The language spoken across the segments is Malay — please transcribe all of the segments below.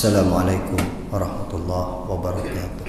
Assalamualaikum warahmatullahi wabarakatuh.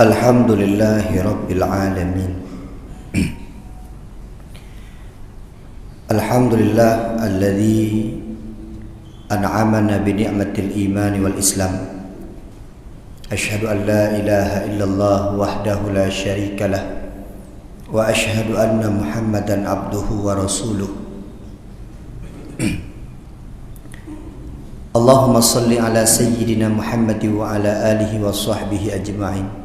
Alhamdulillahi Rabbil Alamin. Alhamdulillah alladhi an'amana bi ni'matil iman wal islam. Ashhadu an la ilaha illallah wahdahu la syarika lah wa ashhadu anna Muhammadan abduhu wa rasuluh. Allahumma salli ala sayyidina Muhammad wa ala alihi wa sahbihi ajma'in.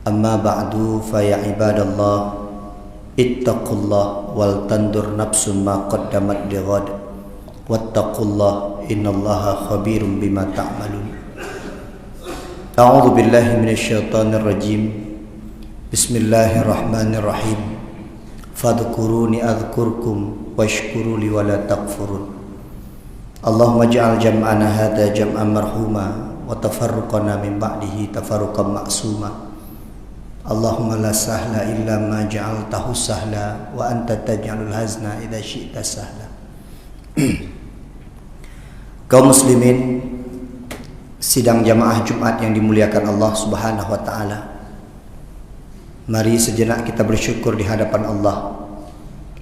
Amma ba'du fa ya ibadallah ittaqullah wal tandur nafsun ma qaddamat lighad wattaqullah innallaha khabirum bima ta'malun. A'udzu billahi minasyaitonir rajim. Bismillahirrahmanirrahim. Fadhkuruni adzkurkum washkuruli wala takfurun. Allahumma ja'al jam'ana hadza jam'an marhuma wa tafarruqana min ba'dihi tafarruqan ma'suma. Allahumma la sahla illa ma ja'altahu sahla wa anta taj'alul hazna idza syi'ta sahla. Kaum muslimin sidang jamaah Jumat yang dimuliakan Allah Subhanahu wa taala. Mari sejenak kita bersyukur di hadapan Allah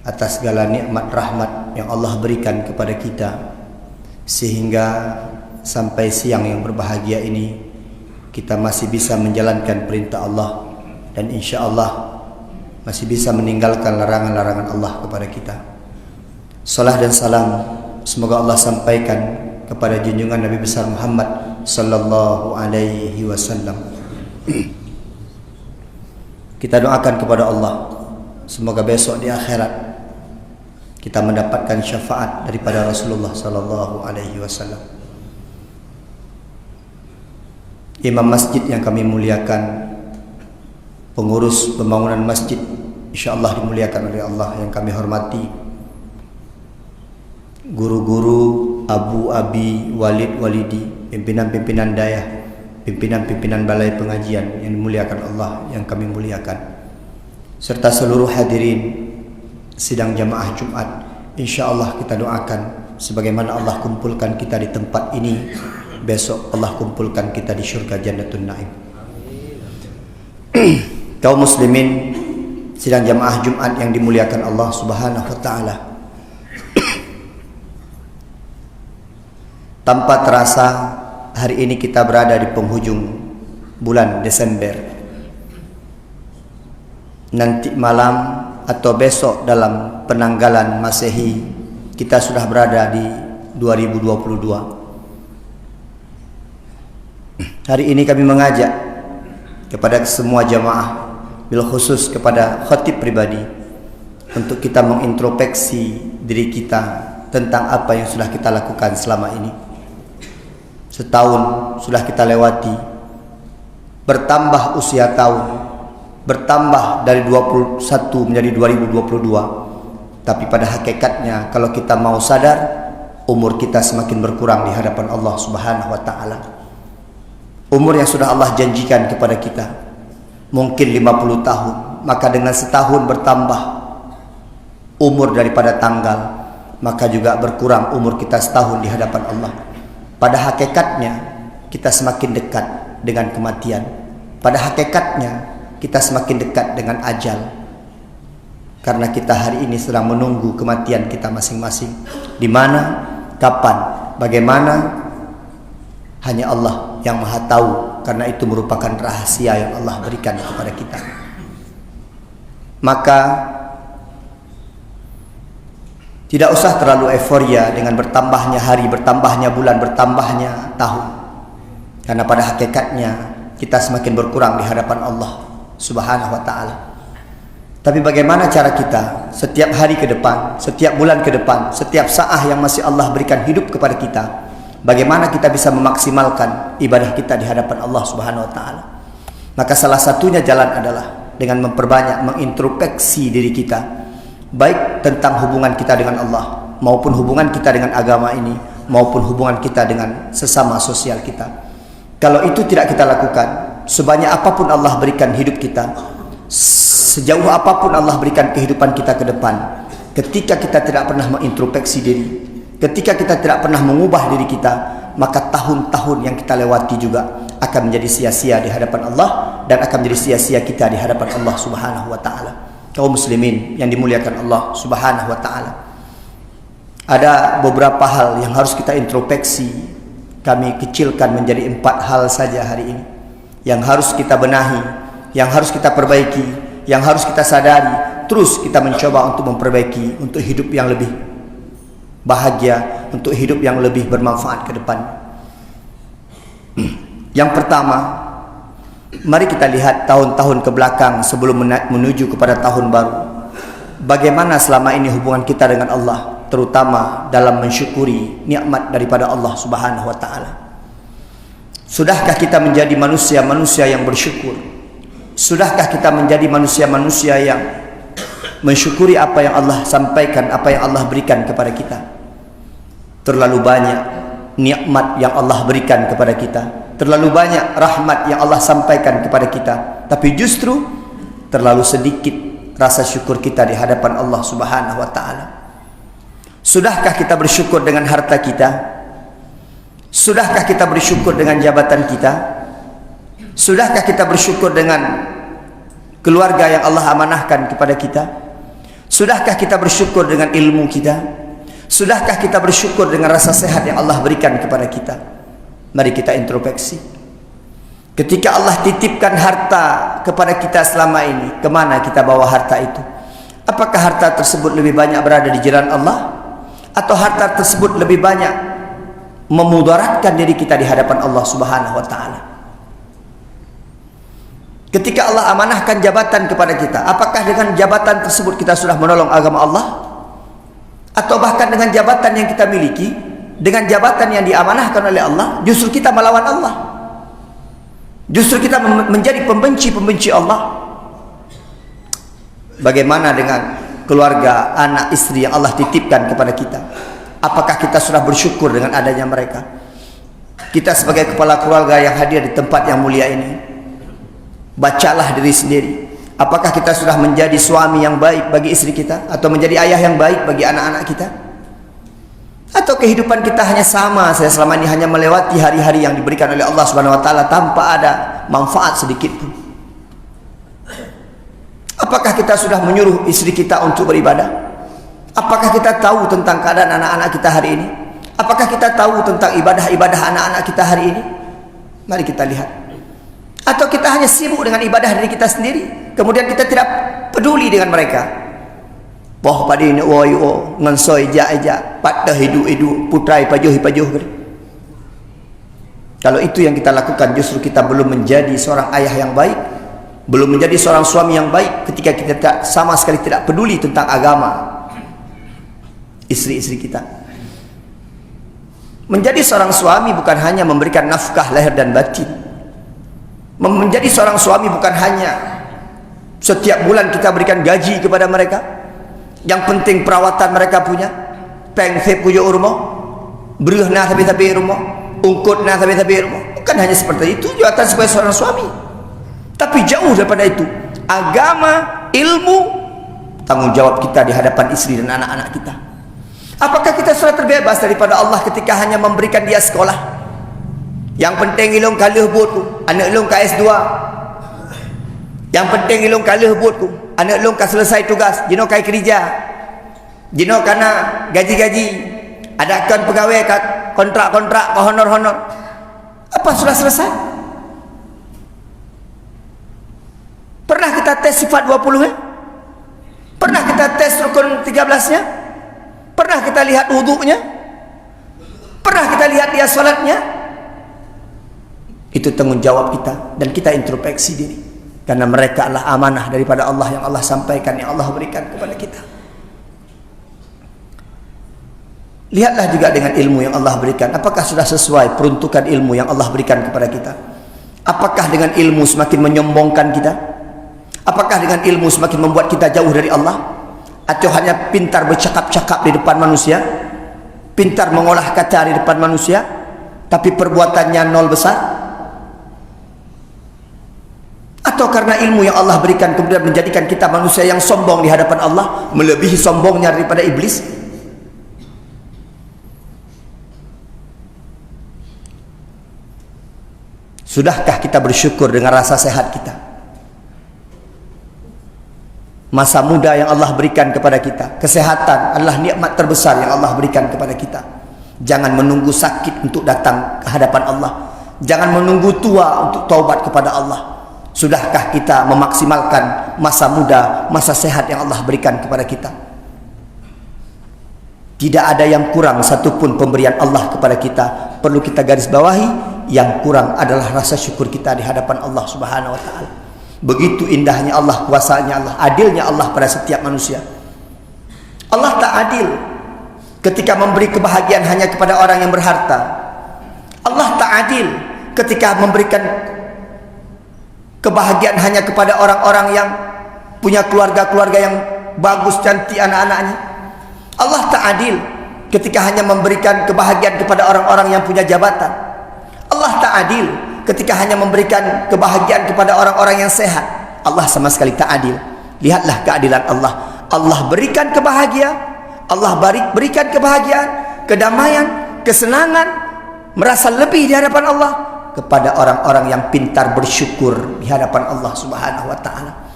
atas segala nikmat rahmat yang Allah berikan kepada kita, sehingga sampai siang yang berbahagia ini kita masih bisa menjalankan perintah Allah, dan insya Allah masih bisa meninggalkan larangan-larangan Allah kepada kita. Salam dan salam semoga Allah sampaikan kepada junjungan Nabi besar Muhammad sallallahu alaihi wasallam. Kita doakan kepada Allah semoga besok di akhirat kita mendapatkan syafaat daripada Rasulullah sallallahu alaihi wasallam. Imam masjid yang kami muliakan, pengurus pembangunan masjid insyaallah dimuliakan oleh Allah yang kami hormati, guru-guru, abu, abi, walid, walidi, pimpinan-pimpinan dayah, pimpinan-pimpinan balai pengajian yang dimuliakan Allah yang kami muliakan, serta seluruh hadirin sidang jamaah Jumat. InsyaAllah kita doakan sebagaimana Allah kumpulkan kita di tempat ini, besok Allah kumpulkan kita di syurga Jannatul Naim. Kaum muslimin sidang jamaah Jumat yang dimuliakan Allah subhanahu wa ta'ala, tanpa terasa hari ini kita berada di penghujung bulan Desember. Nanti malam atau besok dalam penanggalan Masehi kita sudah berada di 2022. Hari ini kami mengajak kepada semua jamaah, bil khusus kepada khatib pribadi, untuk kita mengintrospeksi diri kita tentang apa yang sudah kita lakukan selama ini. Setahun sudah kita lewati, bertambah usia tahun, bertambah dari 21 menjadi 2022. Tapi pada hakikatnya kalau kita mau sadar, umur kita semakin berkurang di hadapan Allah subhanahu wa ta'ala. Umur yang sudah Allah janjikan kepada kita mungkin 50 tahun, maka dengan setahun bertambah umur daripada tanggal, maka juga berkurang umur kita setahun di hadapan Allah. Pada hakikatnya kita semakin dekat dengan kematian. Pada hakikatnya kita semakin dekat dengan ajal, karena kita hari ini sedang menunggu kematian kita masing-masing. Di mana, kapan, bagaimana, hanya Allah yang maha tahu, karena itu merupakan rahasia yang Allah berikan kepada kita. Maka tidak usah terlalu euforia dengan bertambahnya hari, bertambahnya bulan, bertambahnya tahun, karena pada hakikatnya kita semakin berkurang di hadapan Allah subhanahu wa ta'ala. Tapi bagaimana cara kita setiap hari ke depan, setiap bulan ke depan, setiap saat yang masih Allah berikan hidup kepada kita, bagaimana kita bisa memaksimalkan ibadah kita di hadapan Allah subhanahu wa ta'ala? Maka salah satunya jalan adalah dengan memperbanyak mengintrospeksi diri kita, baik tentang hubungan kita dengan Allah, maupun hubungan kita dengan agama ini, maupun hubungan kita dengan sesama sosial kita. Kalau itu tidak kita lakukan, sebanyak apapun Allah berikan hidup kita, sejauh apapun Allah berikan kehidupan kita ke depan, ketika kita tidak pernah mengintrospeksi diri, ketika kita tidak pernah mengubah diri kita, maka tahun-tahun yang kita lewati juga akan menjadi sia-sia di hadapan Allah, dan akan menjadi sia-sia kita di hadapan Allah subhanahu wa ta'ala. Kaum muslimin yang dimuliakan Allah subhanahu wa ta'ala, ada beberapa hal yang harus kita introspeksi. Kami kecilkan menjadi 4 hal saja hari ini, yang harus kita benahi, yang harus kita perbaiki, yang harus kita sadari. Terus kita mencoba untuk memperbaiki, untuk hidup yang lebih bahagia, untuk hidup yang lebih bermanfaat ke depan. Yang pertama, mari kita lihat tahun-tahun ke belakang sebelum menuju kepada tahun baru. Bagaimana selama ini hubungan kita dengan Allah, terutama dalam mensyukuri nikmat daripada Allah subhanahu wa ta'ala. Sudahkah kita menjadi manusia-manusia yang bersyukur? Sudahkah kita menjadi manusia-manusia yang mensyukuri apa yang Allah sampaikan, apa yang Allah berikan kepada kita? Terlalu banyak nikmat yang Allah berikan kepada kita, terlalu banyak rahmat yang Allah sampaikan kepada kita, tapi justru terlalu sedikit rasa syukur kita di hadapan Allah subhanahu wa ta'ala. Sudahkah kita bersyukur dengan harta kita? Sudahkah kita bersyukur dengan jabatan kita? Sudahkah kita bersyukur dengan keluarga yang Allah amanahkan kepada kita? Sudahkah kita bersyukur dengan ilmu kita? Sudahkah kita bersyukur dengan rasa sehat yang Allah berikan kepada kita? Mari kita introspeksi. Ketika Allah titipkan harta kepada kita selama ini, kemana kita bawa harta itu? Apakah harta tersebut lebih banyak berada di jalan Allah, atau harta tersebut lebih banyak memudaratkan diri kita di hadapan Allah Subhanahu wa taala? Ketika Allah amanahkan jabatan kepada kita, apakah dengan jabatan tersebut kita sudah menolong agama Allah, atau bahkan dengan jabatan yang kita miliki, dengan jabatan yang diamanahkan oleh Allah, justru kita melawan Allah, justru kita menjadi pembenci Allah? Bagaimana dengan keluarga, anak, istri yang Allah titipkan kepada kita? Apakah kita sudah bersyukur dengan adanya mereka? Kita sebagai kepala keluarga yang hadir di tempat yang mulia ini, bacalah diri sendiri. Apakah kita sudah menjadi suami yang baik bagi istri kita, atau menjadi ayah yang baik bagi anak-anak kita? Atau kehidupan kita hanya sama saya selama ini, hanya melewati hari-hari yang diberikan oleh Allah Subhanahu wa taala tanpa ada manfaat sedikit pun? Apakah kita sudah menyuruh istri kita untuk beribadah? Apakah kita tahu tentang keadaan anak-anak kita hari ini? Apakah kita tahu tentang ibadah-ibadah anak-anak kita hari ini? Mari kita lihat. Atau kita hanya sibuk dengan ibadah diri kita sendiri, kemudian kita tidak peduli dengan mereka. Wah pada ini ngansoi ja patah hidu putrai pajuh. Kalau itu yang kita lakukan, justru kita belum menjadi seorang ayah yang baik, belum menjadi seorang suami yang baik, ketika kita sama sekali tidak peduli tentang agama istri-istri kita. Menjadi seorang suami bukan hanya memberikan nafkah lahir dan batin. Menjadi seorang suami bukan hanya setiap bulan kita berikan gaji kepada mereka, yang penting perawatan mereka punya, pengfep punya rumah, beruh nah tapi rumah, ungkut nah tapi rumah. Bukan hanya seperti itu jabatan sebagai seorang suami, tapi jauh daripada itu, agama, ilmu, tanggung jawab kita di hadapan istri dan anak-anak kita. Apakah kita sudah terbebas daripada Allah ketika hanya memberikan dia sekolah? Yang penting ilung kalah buatku, anak ilung ke S2. Yang penting ilung kalah buatku, anak ilung ke selesai tugas, jino kai kerja, jino kana gaji-gaji, adakan pegawai kontrak-kontrak, honor-honor. Apa sudah selesai? Pernah kita tes sifat 20 nya? Pernah kita tes rukun 13 nya? Pernah kita lihat wudunya? Pernah kita lihat dia salatnya? Itu tanggung jawab kita, dan kita introspeksi diri, karena mereka adalah amanah daripada Allah yang Allah sampaikan, yang Allah berikan kepada kita. Lihatlah juga dengan ilmu yang Allah berikan, apakah sudah sesuai peruntukan ilmu yang Allah berikan kepada kita? Apakah dengan ilmu semakin menyombongkan kita? Apakah dengan ilmu semakin membuat kita jauh dari Allah? Atau hanya pintar bercakap-cakap di depan manusia, pintar mengolah kata di depan manusia, tapi perbuatannya nol besar? Atau karena ilmu yang Allah berikan kemudian menjadikan kita manusia yang sombong di hadapan Allah, melebihi sombongnya daripada iblis? Sudahkah kita bersyukur dengan rasa sehat kita? Masa muda yang Allah berikan kepada kita, kesehatan adalah nikmat terbesar yang Allah berikan kepada kita. Jangan menunggu sakit untuk datang ke hadapan Allah. Jangan menunggu tua untuk taubat kepada Allah. Sudahkah kita memaksimalkan masa muda, masa sehat yang Allah berikan kepada kita? Tidak ada yang kurang satupun pemberian Allah kepada kita. Perlu kita garis bawahi, yang kurang adalah rasa syukur kita di hadapan Allah Subhanahu wa taala. Begitu indahnya Allah, kuasanya Allah, adilnya Allah pada setiap manusia. Allah tak adil ketika memberi kebahagiaan hanya kepada orang yang berharta. Allah tak adil ketika memberikan kebahagiaan hanya kepada orang-orang yang punya keluarga-keluarga yang bagus, cantik anak-anaknya. Allah tak adil ketika hanya memberikan kebahagiaan kepada orang-orang yang punya jabatan. Allah tak adil ketika hanya memberikan kebahagiaan kepada orang-orang yang sehat. Allah sama sekali tak adil. Lihatlah keadilan Allah. Allah berikan kebahagiaan, Allah berikan kebahagiaan, kedamaian, kesenangan, merasa lebih di hadapan Allah kepada orang-orang yang pintar bersyukur di hadapan Allah Subhanahu wa taala.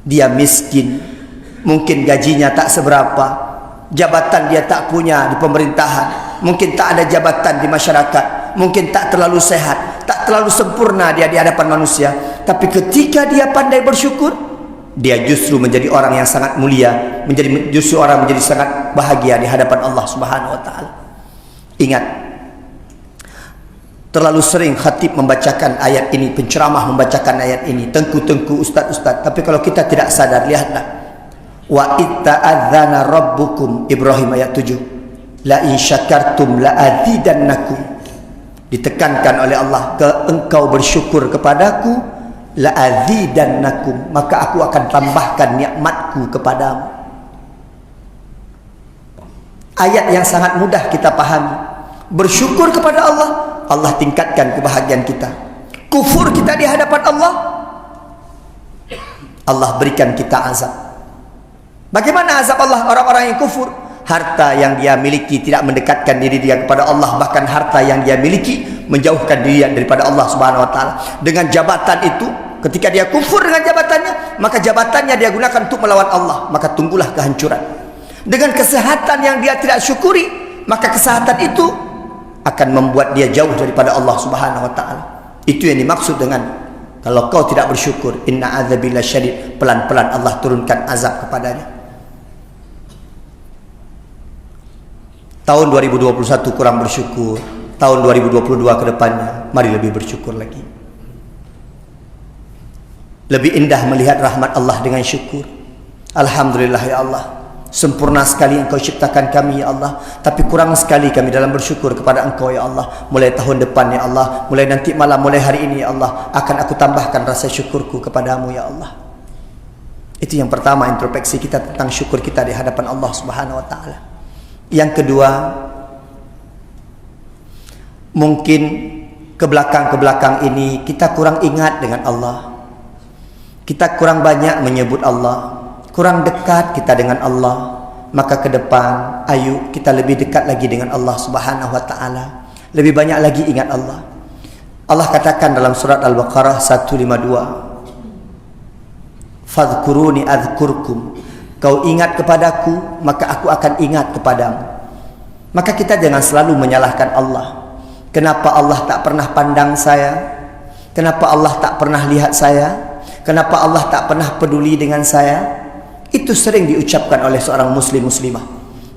Dia miskin, mungkin gajinya tak seberapa, jabatan dia tak punya di pemerintahan, mungkin tak ada jabatan di masyarakat, mungkin tak terlalu sehat, tak terlalu sempurna dia di hadapan manusia, tapi ketika dia pandai bersyukur, dia justru menjadi orang yang sangat mulia, justru orang menjadi sangat bahagia di hadapan Allah Subhanahu wa taala. Ingat, terlalu sering khatib membacakan ayat ini, penceramah membacakan ayat ini, tengku-tengku ustaz-ustaz, tapi kalau kita tidak sadar, lihatlah. Wa itta'adzana rabbukum, Ibrahim ayat 7. La in syakartum la azidannakum. Ditekankan oleh Allah, engkau bersyukur kepadaku, la azidannakum, maka aku akan tambahkan nikmatku kepadamu. Ayat yang sangat mudah kita pahami. Bersyukur kepada Allah, Allah tingkatkan kebahagiaan kita. Kufur kita di hadapan Allah, Allah berikan kita azab. Bagaimana azab Allah orang-orang yang kufur? Harta yang dia miliki tidak mendekatkan diri dia kepada Allah, bahkan harta yang dia miliki menjauhkan diri daripada Allah Subhanahu wa taala. Dengan jabatan itu, ketika dia kufur dengan jabatannya, maka jabatannya dia gunakan untuk melawan Allah, maka tunggulah kehancuran. Dengan kesehatan yang dia tidak syukuri, maka kesehatan itu akan membuat dia jauh daripada Allah Subhanahu wa taala. Itu yang dimaksud dengan kalau kau tidak bersyukur, inna azabillah syadid, pelan-pelan Allah turunkan azab kepadanya. Tahun 2021 kurang bersyukur, tahun 2022 ke depannya mari lebih bersyukur lagi. Lebih indah melihat rahmat Allah dengan syukur. Alhamdulillah ya Allah, sempurna sekali Engkau ciptakan kami ya Allah, tapi kurang sekali kami dalam bersyukur kepada Engkau ya Allah. Mulai tahun depan ya Allah, mulai nanti malam, mulai hari ini ya Allah, akan aku tambahkan rasa syukurku kepadamu ya Allah. Itu yang pertama, introspeksi kita tentang syukur kita di hadapan Allah Subhanahu wa taala. Yang kedua, mungkin ke belakang ini kita kurang ingat dengan Allah. Kita kurang banyak menyebut Allah, kurang dekat kita dengan Allah. Maka ke depan, ayo kita lebih dekat lagi dengan Allah Subhanahu wa taala. Lebih banyak lagi ingat Allah. Allah katakan dalam surat Al-Baqarah 152, Fadhkuruni adzkurkum. Kau ingat kepadaku, maka aku akan ingat kepadamu. Maka kita jangan selalu menyalahkan Allah. Kenapa Allah tak pernah pandang saya? Kenapa Allah tak pernah lihat saya? Kenapa Allah tak pernah peduli dengan saya? Itu sering diucapkan oleh seorang muslimah.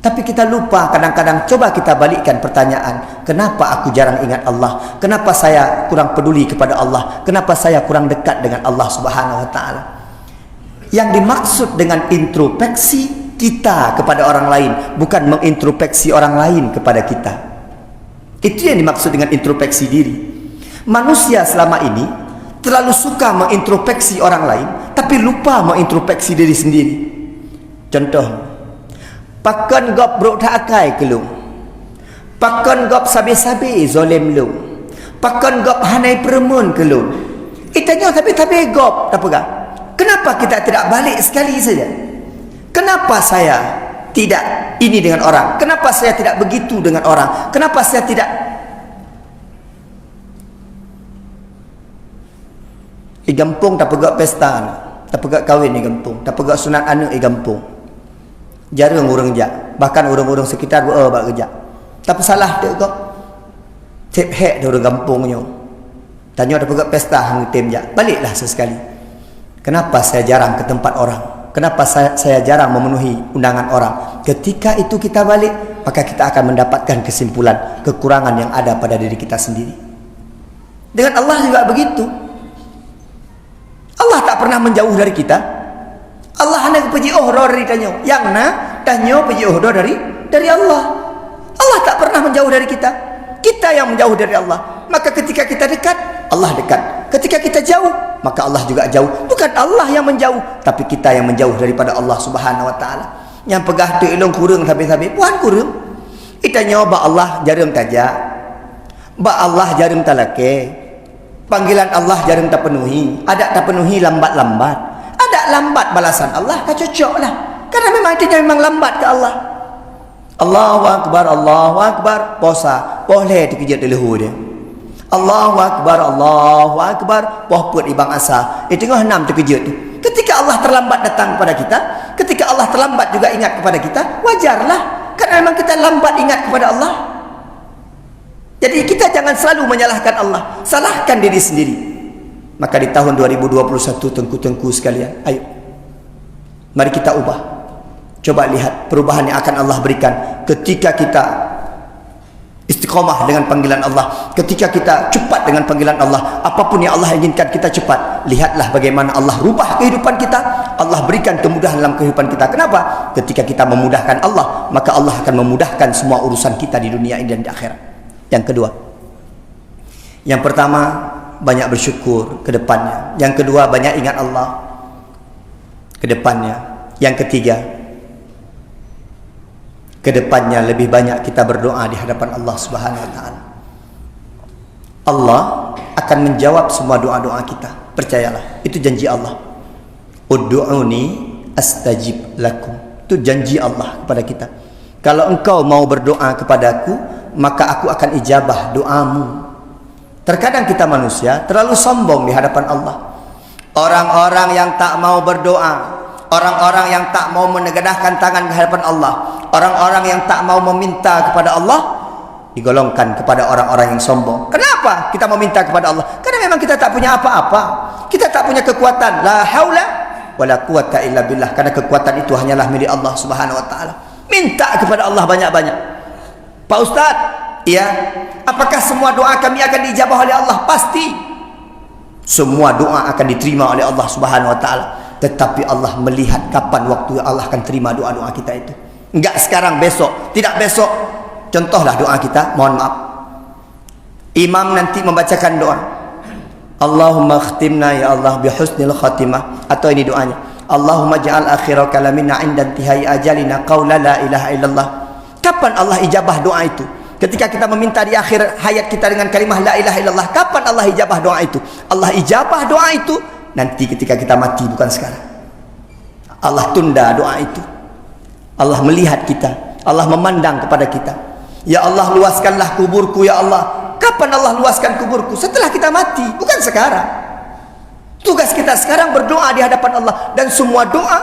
Tapi kita lupa kadang-kadang. Coba kita balikkan pertanyaan, kenapa aku jarang ingat Allah? Kenapa saya kurang peduli kepada Allah? Kenapa saya kurang dekat dengan Allah Subhanahu wa taala? Yang dimaksud dengan introspeksi kita kepada orang lain, bukan mengintrospeksi orang lain kepada kita. Itu yang dimaksud dengan introspeksi diri. Manusia selama ini terlalu suka mengintrospeksi orang lain, tapi lupa mengintrospeksi diri sendiri. Contoh, pakon gop brok tak akai ke lu, pakon gop sabi-sabi zolim lu, pakon gop hanai permun ke lu. Itanya tapi gop tak apa. Kenapa kita tidak balik sekali saja? Kenapa saya tidak ini dengan orang? Kenapa saya tidak begitu dengan orang? Kenapa saya tidak? Di kampung tak pegak pesta, tak pegak kahwin di kampung, tak pegak sunat anak di kampung. Jarang orang jak, bahkan orang-orang sekitar buat kerja. Tapi salah dia kok. Tip hek dia orang kampungnya. Tanya tak pegak pesta hang tim jak. Baliklah sesekali. Kenapa saya jarang ke tempat orang? Kenapa saya jarang memenuhi undangan orang? Ketika itu kita balik, maka kita akan mendapatkan kesimpulan kekurangan yang ada pada diri kita sendiri. Dengan Allah juga begitu. Allah tak pernah menjauh dari kita. Allah hanya pergi dari tanya. Yang tanya pergi dari Allah. Allah tak pernah menjauh dari kita. Kita yang menjauh dari Allah. Maka ketika kita dekat, Allah dekat. Ketika kita jauh, maka Allah juga jauh. Bukan Allah yang menjauh, tapi kita yang menjauh daripada Allah Subhanahu wa taala. Yang pegah tu ilung kurung habis-habis, puan kurung. Kita nyoba Allah jarum tajak. Ba Allah jarum talake. Panggilan Allah jarum tak penuhi. Ada tak penuhi lambat-lambat. Ada lambat balasan Allah, tak cocoklah. Karena memang dia memang lambat ke Allah. Allahu akbar, Allahu akbar. Puasa boleh dikejut leluhur dia. Allahu akbar, pohput ibang asa. Tengah 6 terkejut tu. Ketika Allah terlambat datang kepada kita, ketika Allah terlambat juga ingat kepada kita, wajarlah. Karena memang kita lambat ingat kepada Allah. Jadi kita jangan selalu menyalahkan Allah, salahkan diri sendiri. Maka di tahun 2021 tengku-tengku sekalian, ayo mari kita ubah. Coba lihat perubahan yang akan Allah berikan ketika kita istiqomah dengan panggilan Allah, ketika kita cepat dengan panggilan Allah. Apapun yang Allah inginkan kita cepat. Lihatlah bagaimana Allah rubah kehidupan kita, Allah berikan kemudahan dalam kehidupan kita. Kenapa? Ketika kita memudahkan Allah, maka Allah akan memudahkan semua urusan kita di dunia ini dan di akhirat. Yang kedua, yang pertama, banyak bersyukur ke depannya. Yang kedua, banyak ingat Allah ke depannya. Yang ketiga, ke depannya lebih banyak kita berdoa di hadapan Allah Subhanahu wa taala. Allah akan menjawab semua doa-doa kita. Percayalah, itu janji Allah. Ud'uni astajib lakum. Itu janji Allah kepada kita. Kalau engkau mau berdoa kepadaku, maka aku akan ijabah doamu. Terkadang kita manusia terlalu sombong di hadapan Allah. Orang-orang yang tak mau berdoa, orang-orang yang tak mau menegakkan tangan di hadapan Allah, orang-orang yang tak mau meminta kepada Allah, digolongkan kepada orang-orang yang sombong. Kenapa kita meminta kepada Allah? Karena memang kita tak punya apa-apa. Kita tak punya kekuatan. La haula wala quwata illa billah. Karena kekuatan itu hanyalah milik Allah Subhanahu wa taala. Minta kepada Allah banyak-banyak. Pak Ustaz, ya, apakah semua doa kami akan diijabah oleh Allah? Pasti. Semua doa akan diterima oleh Allah Subhanahu wa taala. Tetapi Allah melihat kapan waktu Allah akan terima doa-doa kita itu. Enggak sekarang, besok, tidak besok. Contohlah doa kita, mohon maaf. Imam nanti membacakan doa. Allahumma khtimna ya Allah bihusnil khatimah. Atau ini doanya. Allahumma ja'al akhira kalamina 'inda intihai ajalina qaula la ilaha illallah. Kapan Allah ijabah doa itu? Ketika kita meminta di akhir hayat kita dengan kalimah la ilaha illallah. Kapan Allah ijabah doa itu? Allah ijabah doa itu nanti ketika kita mati, bukan sekarang. Allah tunda doa itu. Allah melihat kita, Allah memandang kepada kita. Ya Allah, luaskanlah kuburku ya Allah. Kapan Allah luaskan kuburku? Setelah kita mati, bukan sekarang. Tugas kita sekarang berdoa di hadapan Allah. Dan semua doa,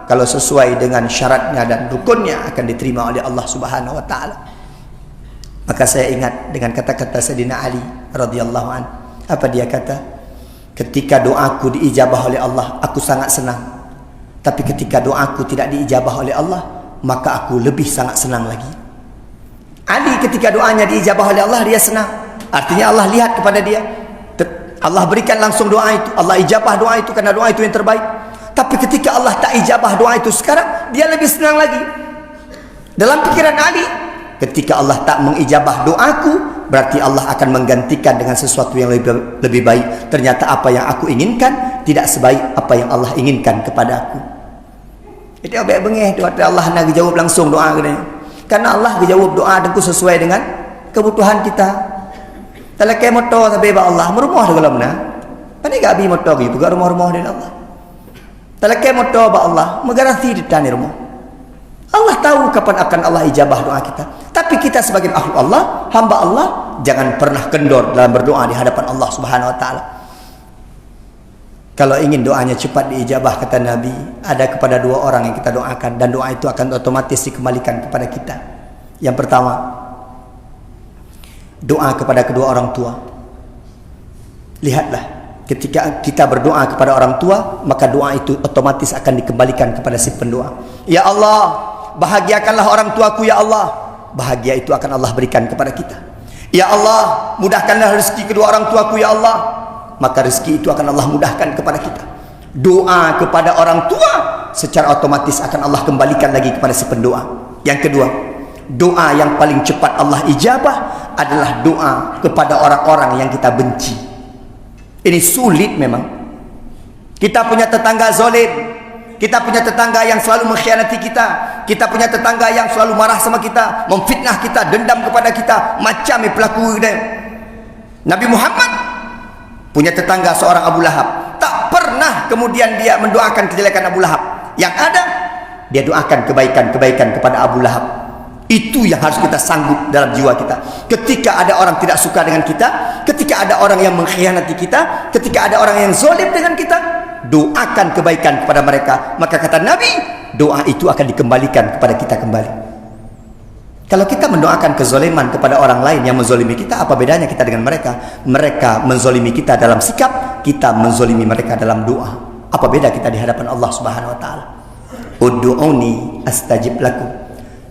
kalau sesuai dengan syaratnya dan rukunnya, akan diterima oleh Allah Subhanahu wa ta'ala. Maka saya ingat dengan kata-kata Sayyidina Ali radhiyallahu anhu. Apa dia kata? Ketika doaku diijabah oleh Allah, aku sangat senang. Tapi ketika doaku tidak diijabah oleh Allah, maka aku lebih sangat senang lagi. Ali ketika doanya diijabah oleh Allah, dia senang. Artinya Allah lihat kepada dia, Allah berikan langsung doa itu, Allah ijabah doa itu karena doa itu yang terbaik. Tapi ketika Allah tak ijabah doa itu sekarang, dia lebih senang lagi. Dalam pikiran Ali, ketika Allah tak mengijabah doaku, berarti Allah akan menggantikan dengan sesuatu yang lebih baik. Ternyata apa yang aku inginkan tidak sebaik apa yang Allah inginkan kepada aku. Jadi abang bengeh doa Allah nak dijawab langsung doa kita. Karena Allah dijawab doa dengku sesuai dengan kebutuhan kita. Talakai motor sampai ba Allah merumah de galamna. Pani gabi motor gi buka rumah-rumah din Allah. Talakai motor ba Allah megaranti di tanah rumah. Allah tahu kapan akan Allah ijabah doa kita. Tapi kita sebagai makhluk Allah, hamba Allah, jangan pernah kendor dalam berdoa di hadapan Allah Subhanahu wa taala. Kalau ingin doanya cepat diijabah, kata Nabi, ada kepada dua orang yang kita doakan dan doa itu akan otomatis dikembalikan kepada kita. Yang pertama, doa kepada kedua orang tua. Lihatlah, ketika kita berdoa kepada orang tua, maka doa itu otomatis akan dikembalikan kepada si pendoa. Ya Allah, bahagiakanlah orang tuaku ya Allah. Bahagia itu akan Allah berikan kepada kita. Ya Allah, mudahkanlah rezeki kedua orang tuaku ya Allah. Maka rezeki itu akan Allah mudahkan kepada kita. Doa kepada orang tua secara otomatis akan Allah kembalikan lagi kepada si pendoa. Yang kedua, doa yang paling cepat Allah ijabah adalah doa kepada orang-orang yang kita benci. Ini sulit memang. Kita punya tetangga zalim, kita punya tetangga yang selalu mengkhianati kita, kita punya tetangga yang selalu marah sama kita, memfitnah kita, dendam kepada kita, macam pelaku dia. Nabi Muhammad punya tetangga seorang Abu Lahab. Tak pernah kemudian dia mendoakan kejelekan Abu Lahab. Yang ada, dia doakan kebaikan-kebaikan kepada Abu Lahab. Itu yang harus kita sanggup dalam jiwa kita. Ketika ada orang tidak suka dengan kita, ketika ada orang yang mengkhianati kita, ketika ada orang yang zalim dengan kita, doakan kebaikan kepada mereka. Maka kata Nabi, doa itu akan dikembalikan kepada kita kembali. Kalau kita mendoakan kezaliman kepada orang lain yang menzalimi kita, apa bedanya kita dengan mereka? Mereka menzalimi kita dalam sikap, kita menzalimi mereka dalam doa. Apa beda kita di hadapan Allah Subhanahu wa taala? Ud'uni astajib lakum.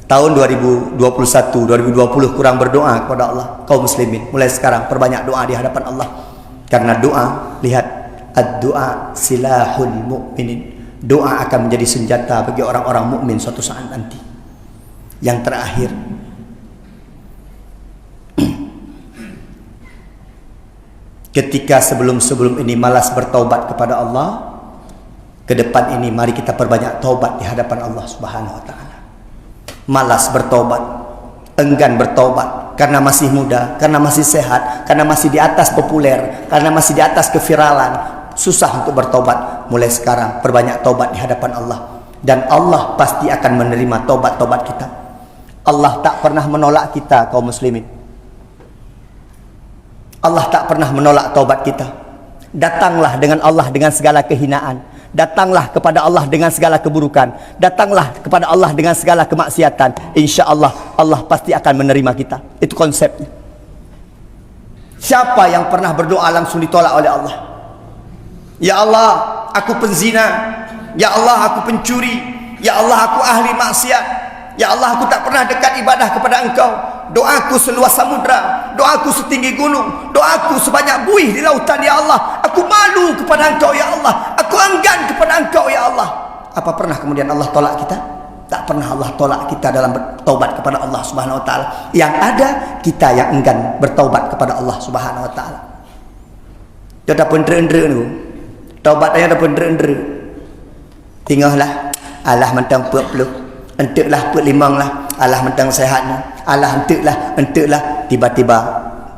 Tahun 2021, 2020 kurang berdoa kepada Allah. Kaum muslimin, mulai sekarang perbanyak doa di hadapan Allah. Karena doa, lihat, ad-du'a silahul mu'minin. Doa akan menjadi senjata bagi orang-orang mukmin suatu saat nanti. Yang terakhir, ketika sebelum ini malas bertaubat kepada Allah, ke depan ini mari kita perbanyak taubat di hadapan Allah Subhanahu wa taala. Malas bertaubat, enggan bertaubat karena masih muda, karena masih sehat, karena masih di atas populer, karena masih di atas keviralan, susah untuk bertaubat. Mulai sekarang perbanyak taubat di hadapan Allah, dan Allah pasti akan menerima taubat-taubat kita. Allah tak pernah menolak kita, kaum muslimin. Allah tak pernah menolak taubat kita. Datanglah dengan Allah dengan segala kehinaan. Datanglah kepada Allah dengan segala keburukan. Datanglah kepada Allah dengan segala kemaksiatan. Insya Allah, Allah pasti akan menerima kita. Itu konsepnya. Siapa yang pernah berdoa langsung ditolak oleh Allah? Ya Allah, aku penzina. Ya Allah, aku pencuri. Ya Allah, aku ahli maksiat. Ya Allah, aku tak pernah dekat ibadah kepada Engkau. Doaku seluas samudra, doaku setinggi gunung, doaku sebanyak buih di lautan, ya Allah. Aku malu kepada Engkau, ya Allah. Aku enggan kepada Engkau, ya Allah. Apa pernah kemudian Allah tolak kita? Tak pernah Allah tolak kita dalam bertaubat kepada Allah Subhanahu wa taala. Yang ada kita yang enggan bertaubat kepada Allah Subhanahu wa taala. Dia dah pun ndre-ndre tu. Taubatnya dah pun ndre-ndre. Tinggallah Allah mentang 40. Enteklah put limang lah. Allah mentang sehat ni. Allah enteklah. Tiba-tiba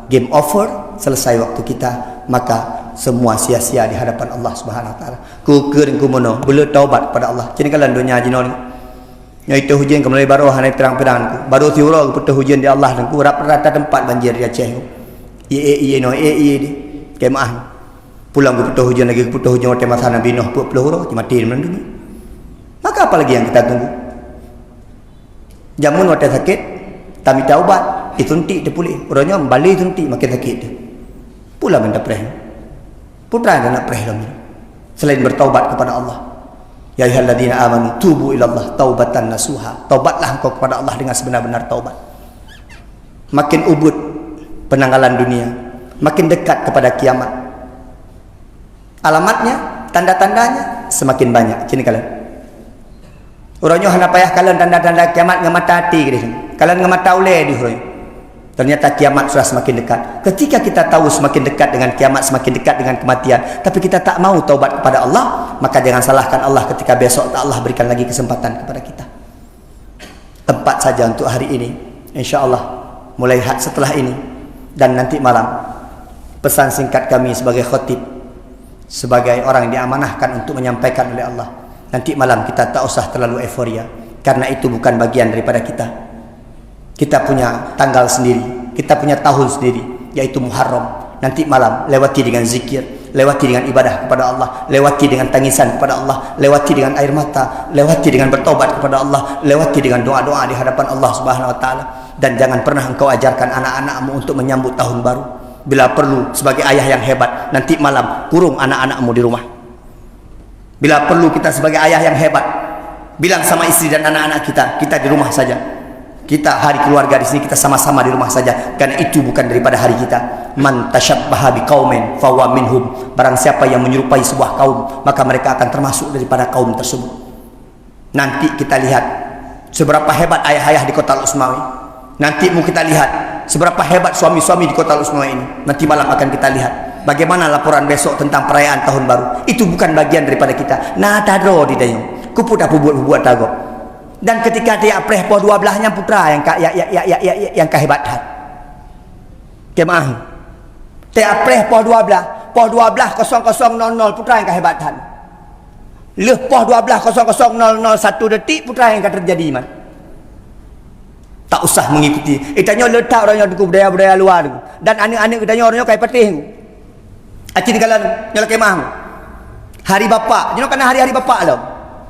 game over, selesai waktu kita. Maka semua sia-sia di hadapan Allah Subhanahu wa taala. Ku keun ku mono, bela taubat kepada Allah. Jadi kalau dunia jino ni. Yang itu hujan kembali baru hanai terang-terang ku. Baru tiura ku putus hujan di Allah dan ku rata tempat banjir di Aceh ku. Ye di kemah. Pulang ku putus hujan lagi, ku putus hujan hotel Masana Binoh 40 huruf mati mendu. Maka apa lagi yang kita tunggu? Jamun waktu sakit, tak minta ubat, disuntik dia pulih. Orangnya balik suntik makin sakit dia. Pula minta preh. Putra dia nak preh lagi. Selain bertaubat kepada Allah. Ya ayyuhalladzina amanu tubu ilallah taubatan nasuha. Taubatlah engkau kepada Allah dengan sebenar-benar taubat. Makin ubud penanggalan dunia, makin dekat kepada kiamat. Alamatnya, tanda-tandanya semakin banyak. Sini kalian. Orangnya hendak payah kalian tanda-tanda kiamat dengan mata hati ke sini. Kalian dengan mata oleh di orang. Ternyata kiamat sudah semakin dekat. Ketika kita tahu semakin dekat dengan kiamat, semakin dekat dengan kematian, tapi kita tak mau taubat kepada Allah, maka jangan salahkan Allah ketika besok Allah berikan lagi kesempatan kepada kita. Tempat saja untuk hari ini. InsyaAllah mulai setelah ini dan nanti malam, pesan singkat kami sebagai khatib, sebagai orang yang diamanahkan untuk menyampaikan oleh Allah. Nanti malam kita tak usah terlalu euforia, karena itu bukan bagian daripada kita. Kita punya tanggal sendiri, kita punya tahun sendiri, yaitu Muharram. Nanti malam lewati dengan zikir, lewati dengan ibadah kepada Allah, lewati dengan tangisan kepada Allah, lewati dengan air mata, lewati dengan bertobat kepada Allah, lewati dengan doa-doa di hadapan Allah Subhanahu wa taala. Dan jangan pernah engkau ajarkan anak-anakmu untuk menyambut tahun baru. Bila perlu sebagai ayah yang hebat, nanti malam kurung anak-anakmu di rumah. Bila perlu kita sebagai ayah yang hebat, bilang sama istri dan anak-anak kita di rumah saja. Kita hari keluarga di sini, kita sama-sama di rumah saja, karena itu bukan daripada hari kita. Man tasyabbaha biqaumin fahuwa minhum. Barang siapa yang menyerupai sebuah kaum, maka mereka akan termasuk daripada kaum tersebut. Nanti kita lihat seberapa hebat ayah-ayah di Kota Al-Usmawi. Nanti mau kita lihat seberapa hebat suami-suami di Kota Al-Usmawi ini. Nanti malam akan kita lihat bagaimana laporan besok tentang perayaan tahun baru. Itu bukan bagian daripada kita. Nah, tadro di dayu. Kupu dah buat tago. Dan ketika dia apreh po 12-nya putra yang kehebatan. Kemah. Dia apreh po 12, po 12.00 putra yang kehebatan. Leh po 12.0001 detik putra yang akan terjadi man. Tak usah mengikuti. Itanya letak orangnya di budaya-budaya luar. Dan anak-anak kitanya orangnya kayak petih. Acin kalian nyala kemah. Hari bapa, you know kena hari-hari bapa lo.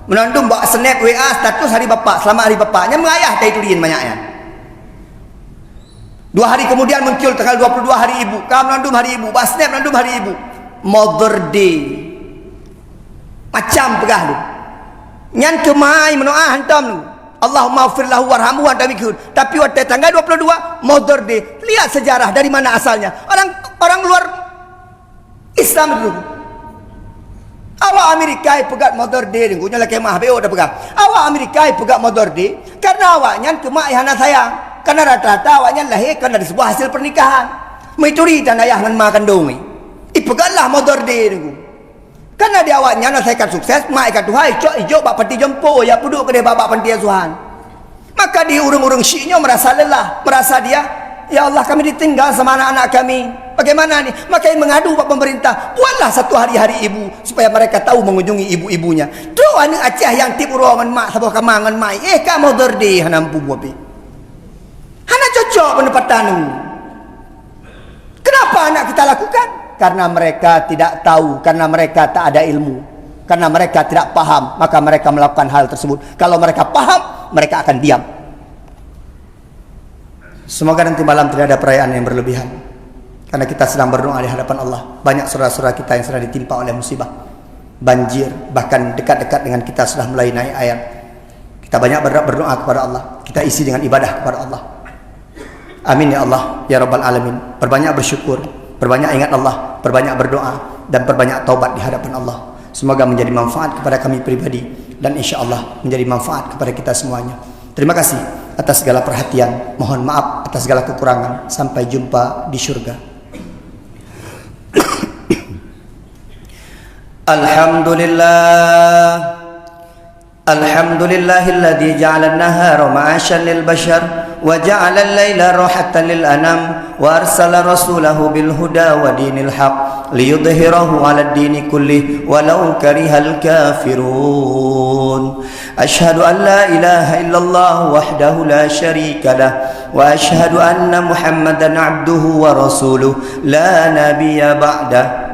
Menandung bawa snap WA status hari bapa, selamat hari bapa. Nya mengayah tai tulian banyaknya. 2 hari kemudian muncul tanggal 22 hari ibu. Kamu mengandung hari ibu, Basnep mengandung hari ibu. Mother Day. Macam pegah tu. Nyan kemai menoah hantam tu. Allahumma ghfir lahu warhamhu wa anta. Tapi waktu tanggal 22 Mother Day. Lihat sejarah dari mana asalnya. Orang luar Islam dulu. Awak Amerika pegat Mother Day ni. Gunya kemah BO dah pegang. Awak Amerika pegat Mother Day karena awaknya kemah ayah sayang. Karena rata-rata awaknya lahir karena dari sebuah hasil pernikahan. Mencuri dan ayah dengan makan dong. Ipegatlah Mother Day ni. Karena dia awaknya nak saya sukses, mak ikat Tuhan, hijau bak peti jempo, ya puduk ke dia babak panti asuhan. Maka di urung-urung syiiknya merasa lelah, merasa dia, ya Allah kami ditinggal sama anak-anak kami. Bagaimana ni? Maka mengadu kepada pemerintah, buatlah satu hari-hari ibu supaya mereka tahu mengunjungi ibu-ibunya. Tu anak Aceh yang tip ruangan mak, sabah kamangan mai. Kamu Mother Day hanampu buat. Hana cocok pendapatan ni. Kenapa anak kita lakukan? Karena mereka tidak tahu, karena mereka tak ada ilmu, karena mereka tidak paham, maka mereka melakukan hal tersebut. Kalau mereka paham, mereka akan diam. Semoga nanti malam tidak ada perayaan yang berlebihan, karena kita sedang berdoa di hadapan Allah. Banyak saudara-saudara kita yang sedang ditimpa oleh musibah, banjir, bahkan dekat-dekat dengan kita sudah mulai naik air. Kita banyak berdoa kepada Allah, kita isi dengan ibadah kepada Allah. Amin ya Allah, ya Rabbal Alamin. Perbanyak bersyukur, perbanyak ingat Allah, perbanyak berdoa, dan perbanyak taubat di hadapan Allah. Semoga menjadi manfaat kepada kami pribadi, dan insya Allah menjadi manfaat kepada kita semuanya. Terima kasih atas segala perhatian. Mohon maaf atas segala kekurangan. Sampai jumpa di syurga. Alhamdulillah. Alhamdulillahilladzi ja'ala an-nahara ma'asyan lil bashar wa ja'ala al-laila rahatan lil anam wa arsala rasulahu bil huda wa dinil haq liyudhhirahu 'ala ad-dini kullih walau karihal kafirun. Ashhadu an la ilaha illallah wahdahu la syarika lah wa ashhadu anna Muhammadan 'abduhu wa rasuluh la nabiyya ba'dah.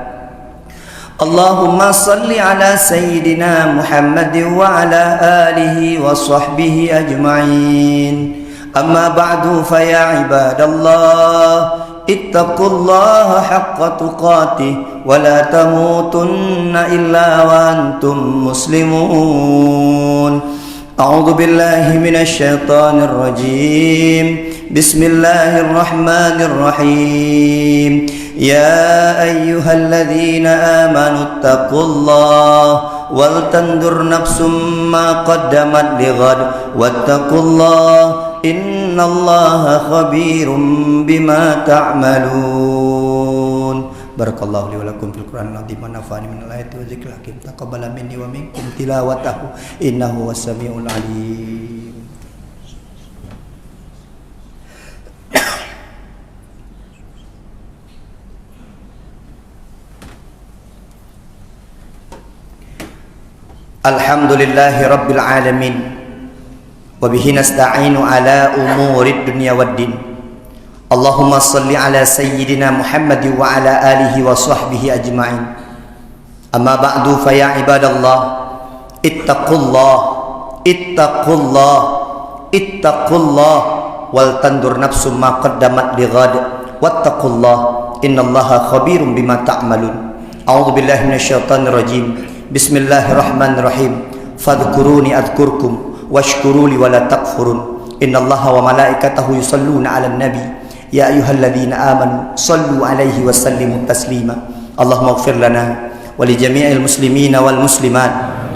Allahumma salli ala Sayyidina Muhammad wa ala alihi wa sahbihi ajma'in. Amma ba'du fa ya ibadallah, ittaqullaha haqqa tuqatih wa la tamutunna illa wa antum muslimun. A'udzu billahi minasy syaithanir rajim. Bismillahirrahmanirrahim. Ya ayyuhalladzina amanu taqullaha wal tandur nafsum ma qaddamat lighad wattaqullaha innallaha khabirum bima ta'malun. Barakallahu li wa lakum fil Qur'anil azim wa nafa'ani minal ayati wa dzikril hakim. Taqabbala minni wa minkum tilawatahu innahu was-sami'ul 'alim. Alhamdulillahi rabbil alamin wa bihi nasta'inu ala umurid dunya waddin. Allahumma salli ala sayyidina Muhammad wa ala alihi wa sahbihi ajma'in. Amma ba'du fa ya ibadallah, ittaqullah wal tandur nafsum ma qaddamat lighad wattaqullah innallaha khabirum bima ta'malun. A'udzu billahi minasyaitonir rajim. Bismillahirrahmanirrahim. Fadhkuruni adhkurkum washkuruli wala takfurun. Innallaha wa malaikatahu yusalluna 'alan nabi. Ya ayyuhalladzina amanu sallu 'alaihi wa sallimu taslima. Allahumma ighfir lana wa li jami'il muslimina wal muslimat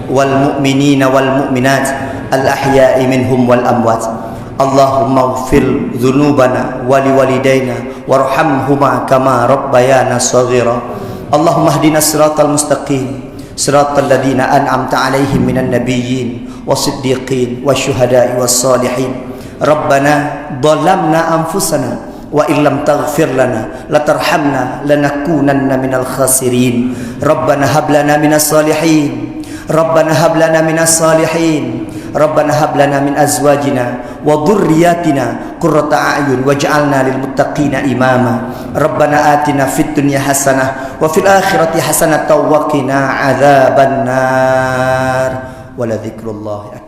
wal mu'minina wal mu'minat al ahya'i minhum wal amwat. Allahumma ighfir dzunubana wa li walidayna warhamhuma kama rabbayana shaghira. Allahumma ihdina siratal mustaqim siratal ladzina an'amta 'alaihim minan nabiyyin wasiddiqin wasyuhada'i wassalihin. Rabbana dhalamna anfusana wa illam taghfir lana latarhamna lanakunanna minal khasirin. Rabbana hab lana minas salihin. Rabbana hab lana minas salihin. Rabbana hab lana min azwajina wa dhurriyyatina qurrata a'yun waj'alna lil muttaqina imama. Rabbana atina fid dunya hasanah wa fil akhirati hasanah wa qina adzabannar. Wa la dzikrullahi